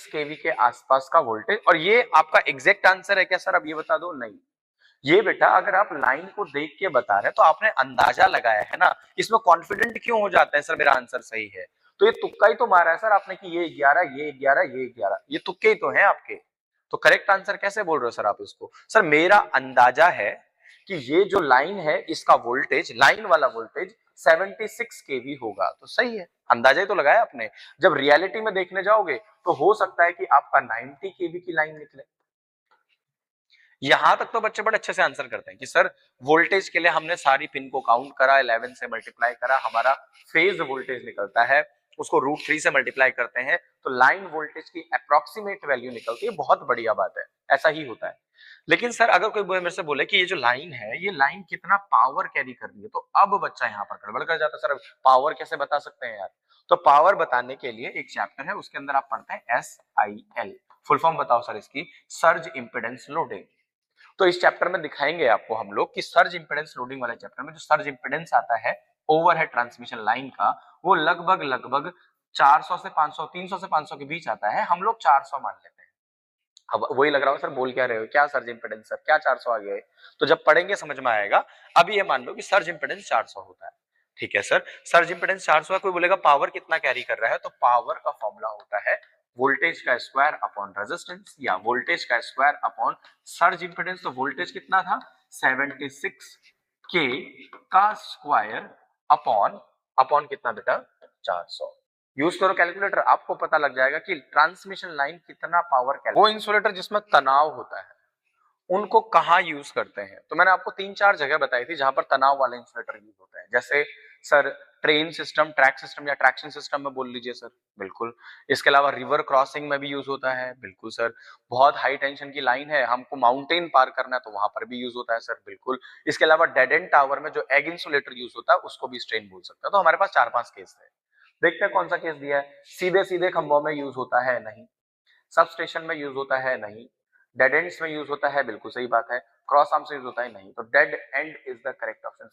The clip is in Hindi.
केवी के आसपास का वोल्टेज। और ये आपका एग्जैक्ट आंसर है क्या सर, अब ये बता दो? नहीं, ये बेटा अगर आप लाइन को देख के बता रहे हैं तो आपने अंदाजा लगाया है ना, इसमें कॉन्फिडेंट क्यों हो जाते हैं सर मेरा आंसर सही है? तो ये तुक्का ही तो मारा है सर आपने कि ये 11 ये 11 ये 11, ये तुक्के ही तो हैं आपके। तो करेक्ट आंसर कैसे बोल रहे हो सर आप इसको? सर मेरा अंदाजा है कि ये जो लाइन है इसका वोल्टेज, लाइन वाला वोल्टेज 76 केवी होगा। तो सही है, अंदाजा ही तो लगाया आपने। जब रियलिटी में देखने जाओगे तो हो सकता है कि आपका 90 केवी की लाइन निकले। यहां तक तो बच्चे बड़े अच्छे से आंसर करते हैं कि सर वोल्टेज के लिए हमने सारी पिन को काउंट करा, 11 से मल्टीप्लाई करा, हमारा फेज वोल्टेज निकलता है, उसको √3 से मल्टीप्लाई करते हैं तो लाइन वोल्टेज की अप्रोक्सीमेट वैल्यू निकलती है। बहुत बढ़िया बात है, ऐसा ही होता है। लेकिन सर अगर कोई मेरे से बोले कि ये जो लाइन है ये लाइन कितना पावर कैरी कर रही है, तो अब बच्चा यहाँ पर गड़बड़ कर जाता है। सर पावर कैसे बता सकते हैं यार? तो पावर बताने के लिए एक चैप्टर है, उसके अंदर आप पढ़ते हैं SIL। फुल फॉर्म बताओ सर इसकी, सर्ज इंपेडेंस लोडिंग। तो इस चैप्टर में दिखाएंगे आपको हम लोग कि सर्ज इंपेडेंस लोडिंग वाले चैप्टर में जो सर्ज इंपेडेंस आता है ओवरहेड ट्रांसमिशन लाइन का, वो लगभग 400 से 500, 300 से 500 के बीच आता है। हम लोग 400 मान लेते हैं। अब वही लग रहा हो सर बोल क्या रहे हो, क्या सर्ज इंपेडेंस सर, क्या 400 आ गया है? तो जब पढ़ेंगे समझ में आएगा। अभी ये मान लो कि सर्ज इंपेडेंस 400 होता है, ठीक है सर। सर्ज इंपेडेंस 400 है, कोई बोलेगा पावर कितना कैरी कर रहा है, तो पावर का फॉर्मूला होता है वोल्टेज का स्क्वायर अपॉन रेजिस्टेंस, या वोल्टेज का स्क्वायर अपॉन सर्ज इंपेडेंस। तो वोल्टेज कितना था, 76 के का स्क्वायर अपॉन, अपॉन कितना बेटा, 400। यूज करो कैलकुलेटर, आपको पता लग जाएगा कि ट्रांसमिशन लाइन कितना पावर कैरी। वो इंसुलेटर जिसमें तनाव होता है उनको कहाँ यूज करते हैं? तो मैंने आपको 3-4 जगह बताई थी जहां पर तनाव वाले इंसुलेटर यूज होते हैं, जैसे sir train system, track system या ट्रैक्शन सिस्टम में बोल लीजिए सर, बिल्कुल। इसके अलावा रिवर क्रॉसिंग में भी यूज होता है, बिल्कुल सर। बहुत हाई टेंशन की लाइन है, हमको माउंटेन पार करना है तो वहां पर भी यूज होता है सर, बिल्कुल। इसके अलावा डेड एंड टावर में जो एग इंसुलेटर यूज होता है उसको भी स्ट्रेन बोल सकता है। तो हमारे पास 4-5 केस है, देखते हैं कौन सा केस दिया है। सीधे सीधे खंभों में यूज होता है, नहीं। सब स्टेशन में यूज होता है, नहीं। डेड एंड्स में यूज होता है, बिल्कुल सही बात है। क्रॉस आर्म से यूज होता है, नहीं। तो dead and is the correct option.